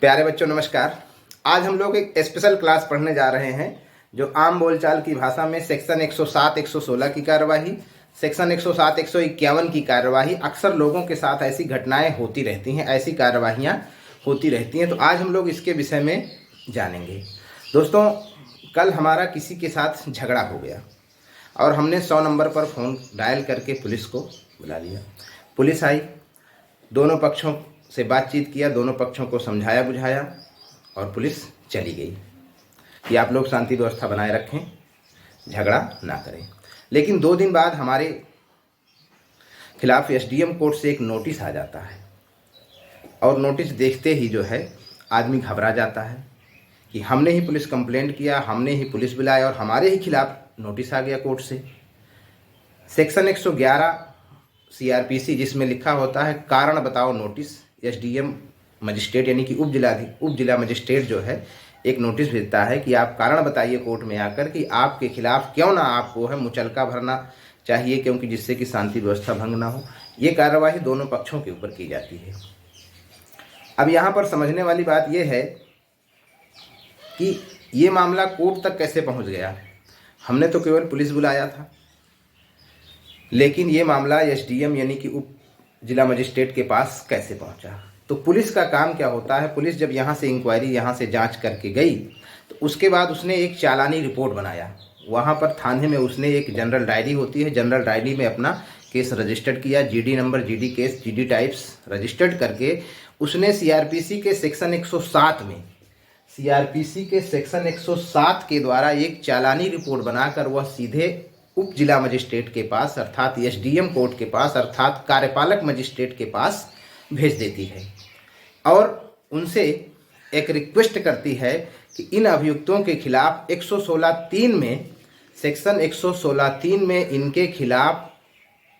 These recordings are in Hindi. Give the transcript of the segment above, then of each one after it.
प्यारे बच्चों नमस्कार। आज हम लोग एक स्पेशल क्लास पढ़ने जा रहे हैं जो आम बोलचाल की भाषा में सेक्शन 107, 116 की कार्यवाही, सेक्शन 107, 151 की कार्यवाही। अक्सर लोगों के साथ ऐसी घटनाएं होती रहती हैं, ऐसी कार्यवाहियां होती रहती हैं, तो आज हम लोग इसके विषय में जानेंगे। दोस्तों, कल हमारा किसी के साथ झगड़ा हो गया और हमने 100 नंबर पर फ़ोन डायल करके पुलिस को बुला लिया। पुलिस आई, दोनों पक्षों से बातचीत किया, दोनों पक्षों को समझाया बुझाया और पुलिस चली गई कि आप लोग शांति व्यवस्था बनाए रखें, झगड़ा ना करें। लेकिन 2 दिन बाद हमारे खिलाफ एसडीएम कोर्ट से एक नोटिस आ जाता है और नोटिस देखते ही जो है आदमी घबरा जाता है कि हमने ही पुलिस कंप्लेंट किया, हमने ही पुलिस बुलाया और हमारे ही खिलाफ नोटिस आ गया कोर्ट से। सेक्शन 111 सीआरपीसी जिसमें लिखा होता है कारण बताओ नोटिस, एसडीएम मजिस्ट्रेट यानी कि उप जिला मजिस्ट्रेट जो है एक नोटिस भेजता है कि आप कारण बताइए कोर्ट में आकर कि आपके खिलाफ क्यों ना आपको है मुचलका भरना चाहिए, क्योंकि जिससे कि शांति व्यवस्था भंग ना हो। ये कार्यवाही दोनों पक्षों के ऊपर की जाती है। अब यहाँ पर समझने वाली बात यह है कि ये मामला कोर्ट तक कैसे पहुँच गया। हमने तो केवल पुलिस बुलाया था, लेकिन ये मामला एसडीएम यानी कि उप जिला मजिस्ट्रेट के पास कैसे पहुंचा। तो पुलिस का काम क्या होता है, पुलिस जब यहाँ से इंक्वायरी, यहाँ से जांच करके गई तो उसके बाद उसने एक चालानी रिपोर्ट बनाया। वहाँ पर थाने में उसने एक जनरल डायरी होती है, जनरल डायरी में अपना केस रजिस्टर्ड किया, GD number, GD case, GD types registered करके उसने सीआरपीसी के सेक्शन 107 में, सीआरपीसी के सेक्शन 107 के द्वारा एक चालानी रिपोर्ट बनाकर वह सीधे उप जिला मजिस्ट्रेट के पास अर्थात एसडीएम कोर्ट के पास अर्थात कार्यपालक मजिस्ट्रेट के पास भेज देती है और उनसे एक रिक्वेस्ट करती है कि इन अभियुक्तों के खिलाफ 116(3) में, सेक्शन 116(3) में इनके खिलाफ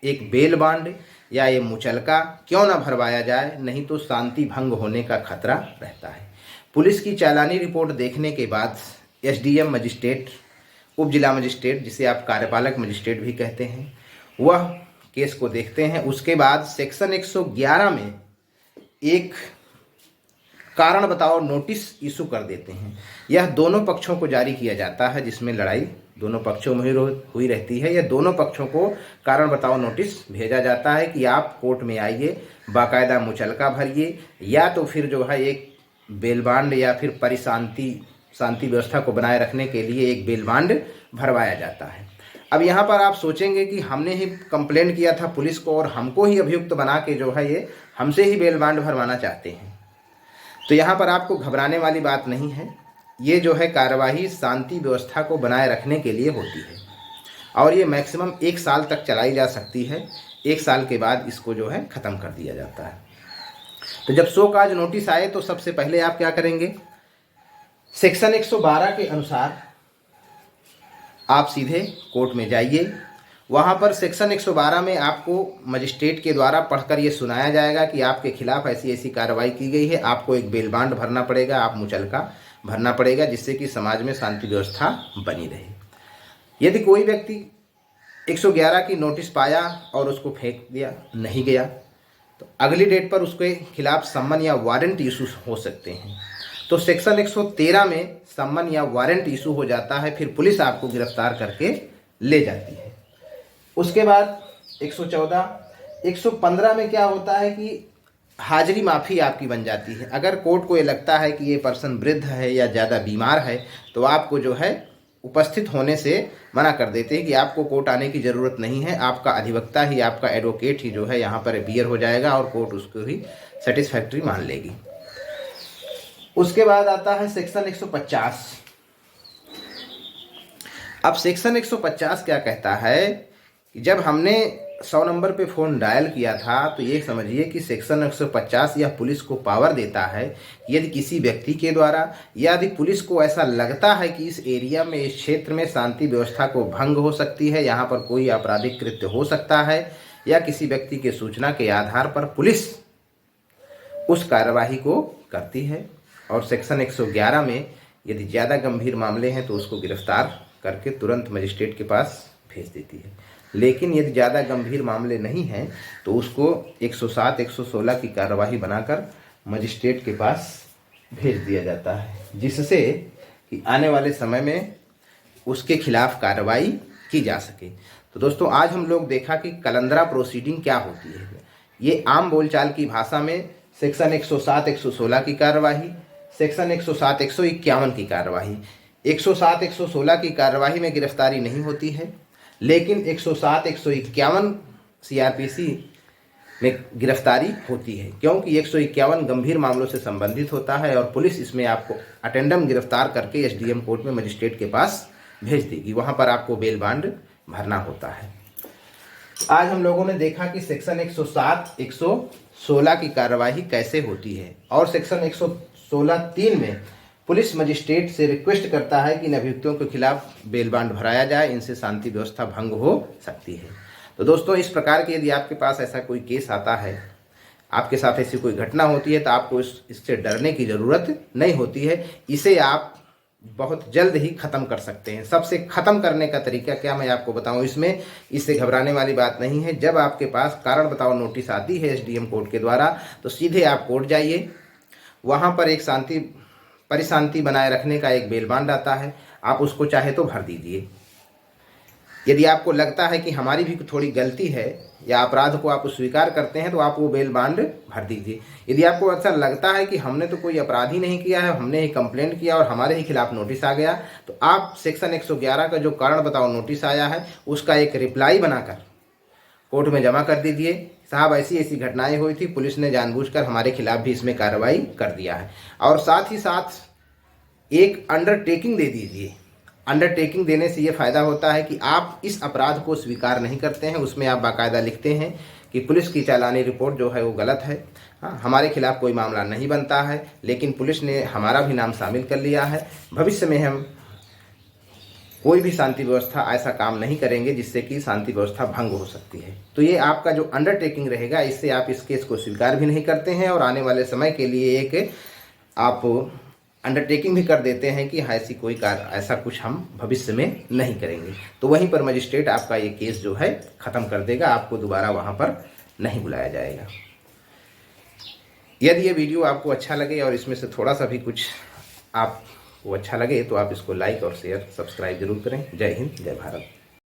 एक बेल बांड या ये मुचलका क्यों ना भरवाया जाए, नहीं तो शांति भंग होने का खतरा रहता है। पुलिस की चालानी रिपोर्ट देखने के बाद एसडीएम मजिस्ट्रेट, उप जिला मजिस्ट्रेट जिसे आप कार्यपालक मजिस्ट्रेट भी कहते हैं, वह केस को देखते हैं। उसके बाद सेक्शन 111 में एक कारण बताओ नोटिस इशू कर देते हैं। यह दोनों पक्षों को जारी किया जाता है, जिसमें लड़ाई दोनों पक्षों में हुई रहती है। यह दोनों पक्षों को कारण बताओ नोटिस भेजा जाता है कि आप कोर्ट में आइए, बाकायदा मुचलका भरिए, या तो फिर जो है एक बेल बांड या फिर शांति व्यवस्था को बनाए रखने के लिए एक बेल बांड भरवाया जाता है। अब यहाँ पर आप सोचेंगे कि हमने ही कंप्लेंट किया था पुलिस को और हमको ही अभियुक्त बना के जो है ये हमसे ही बेल बांड भरवाना चाहते हैं। तो यहाँ पर आपको घबराने वाली बात नहीं है। ये जो है कार्यवाही शांति व्यवस्था को बनाए रखने के लिए होती है और ये मैक्सिमम 1 साल तक चलाई जा सकती है। 1 साल के बाद इसको जो है ख़त्म कर दिया जाता है। तो जब शो काज नोटिस आए तो सबसे पहले आप क्या करेंगे, सेक्शन 112 के अनुसार आप सीधे कोर्ट में जाइए। वहाँ पर सेक्शन 112 में आपको मजिस्ट्रेट के द्वारा पढ़कर ये सुनाया जाएगा कि आपके खिलाफ ऐसी ऐसी कार्रवाई की गई है, आपको एक बेल बांड भरना पड़ेगा, आप मुचलका भरना पड़ेगा, जिससे कि समाज में शांति व्यवस्था बनी रहे। यदि कोई व्यक्ति 111 की नोटिस पाया और उसको फेंक दिया, नहीं गया, तो अगली डेट पर उसके खिलाफ सम्मन या वारंट इशू हो सकते हैं। तो सेक्शन 113 में सम्मन या वारंट इशू हो जाता है, फिर पुलिस आपको गिरफ्तार करके ले जाती है। उसके बाद 114, 115 में क्या होता है कि हाजिरी माफ़ी आपकी बन जाती है। अगर कोर्ट को ये लगता है कि ये पर्सन वृद्ध है या ज़्यादा बीमार है तो आपको जो है उपस्थित होने से मना कर देते हैं कि आपको कोर्ट आने की ज़रूरत नहीं है, आपका अधिवक्ता ही, आपका एडवोकेट ही जो है यहाँ पर बियर हो जाएगा और कोर्ट उसको ही सेटिस्फैक्ट्री मान लेगी। उसके बाद आता है सेक्शन 150। अब सेक्शन 150 क्या कहता है कि जब हमने 100 नंबर पे फ़ोन डायल किया था तो ये समझिए कि सेक्शन 150 यह पुलिस को पावर देता है कि यदि किसी व्यक्ति के द्वारा या यदि पुलिस को ऐसा लगता है कि इस एरिया में, इस क्षेत्र में शांति व्यवस्था को भंग हो सकती है, यहाँ पर कोई आपराधिक कृत्य हो सकता है, या किसी व्यक्ति के सूचना के आधार पर पुलिस उस कार्यवाही को करती है। और सेक्शन 111 में यदि ज़्यादा गंभीर मामले हैं तो उसको गिरफ्तार करके तुरंत मजिस्ट्रेट के पास भेज देती है। लेकिन यदि ज़्यादा गंभीर मामले नहीं हैं तो उसको 107, 116 की कार्यवाही बनाकर मजिस्ट्रेट के पास भेज दिया जाता है, जिससे कि आने वाले समय में उसके खिलाफ कार्रवाई की जा सके। तो दोस्तों आज हम लोग देखा कि कलंदरा प्रोसीडिंग क्या होती है। ये आम बोलचाल की भाषा में सेक्शन 107 116 की कार्यवाही, सेक्शन 107 151 की कार्यवाही। 107 116 की कार्यवाही में गिरफ्तारी नहीं होती है, लेकिन 107 151 सीआरपीसी में गिरफ्तारी होती है, क्योंकि 151 गंभीर मामलों से संबंधित होता है और पुलिस इसमें आपको अटेंडम गिरफ्तार करके एसडीएम कोर्ट में मजिस्ट्रेट के पास भेज देगी। वहां पर आपको बेल बांड भरना होता है। आज हम लोगों ने देखा कि सेक्शन 107 116 की कार्यवाही कैसे होती है और सेक्शन 116(3) में पुलिस मजिस्ट्रेट से रिक्वेस्ट करता है कि इन अभियुक्तों के खिलाफ बेल बांड भराया जाए, इनसे शांति व्यवस्था भंग हो सकती है। तो दोस्तों इस प्रकार के यदि आपके पास ऐसा कोई केस आता है, आपके साथ ऐसी कोई घटना होती है, तो आपको इससे डरने की ज़रूरत नहीं होती है। इसे आप बहुत जल्द ही ख़त्म कर सकते हैं। सबसे ख़त्म करने का तरीका क्या मैं आपको बताऊं, इससे घबराने वाली बात नहीं है। जब आपके पास कारण बताओ नोटिस आती है एसडीएम कोर्ट के द्वारा, तो सीधे आप कोर्ट जाइए, वहाँ पर एक परिशांति बनाए रखने का एक बेल बांड आता है, आप उसको चाहे तो भर दीजिए। यदि आपको लगता है कि हमारी भी थोड़ी गलती है या अपराध को आप स्वीकार करते हैं, तो आप वो बेल बांड भर दीजिए। यदि आपको ऐसा लगता है कि हमने तो कोई अपराध ही नहीं किया है, हमने ही कंप्लेंट किया और हमारे ही खिलाफ नोटिस आ गया, तो आप सेक्शन 111 का जो कारण बताओ नोटिस आया है उसका एक रिप्लाई बनाकर कोर्ट में जमा कर दीजिए। साहब ऐसी ऐसी घटनाएं हुई थी, पुलिस ने जानबूझकर हमारे खिलाफ भी इसमें कार्रवाई कर दिया है। और साथ ही साथ एक अंडरटेकिंग दे दीजिए। अंडरटेकिंग देने से ये फ़ायदा होता है कि आप इस अपराध को स्वीकार नहीं करते हैं, उसमें आप बाकायदा लिखते हैं कि पुलिस की चालानी रिपोर्ट जो है वो गलत है, हाँ हमारे खिलाफ कोई मामला नहीं बनता है, लेकिन पुलिस ने हमारा भी नाम शामिल कर लिया है। भविष्य में हम कोई भी शांति व्यवस्था ऐसा काम नहीं करेंगे जिससे कि शांति व्यवस्था भंग हो सकती है। तो ये आपका जो अंडरटेकिंग रहेगा, इससे आप इस केस को स्वीकार भी नहीं करते हैं और आने वाले समय के लिए एक आप अंडरटेकिंग भी कर देते हैं कि हाँ ऐसी कोई ऐसा कुछ हम भविष्य में नहीं करेंगे। तो वहीं पर मजिस्ट्रेट आपका ये केस जो है ख़त्म कर देगा, आपको दोबारा वहाँ पर नहीं बुलाया जाएगा। यदि ये वीडियो आपको अच्छा लगे और इसमें से थोड़ा सा भी कुछ आपको अच्छा लगे, तो आप इसको लाइक और शेयर सब्सक्राइब जरूर करें। जय हिंद, जय भारत।